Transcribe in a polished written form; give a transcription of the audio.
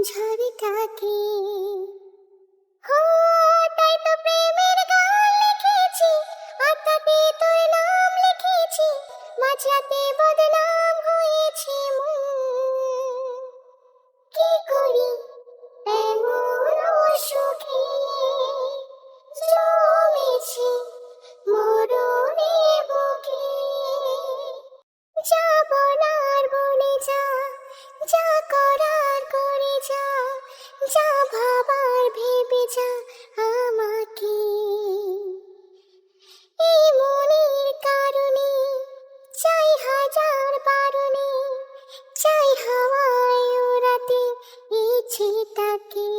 ঝড়টাকে। হো, তাই তো প্রেমের গান লিখেছি, আত্মাতে তোর নাম লিখেছি, মাঝরাতে বদনাম হয়েছে মন। কি করি এমন অসুখে জমেছি মরণে বুকে। যা বলার বলে যা, যা করার করে যা, যা ভাবার ভেবে যা আমাকে। এই মনের কারণে চাই হাজার বারণে, চাই হাওয়ায় ওড়াতে ইচ্ছেটাকে।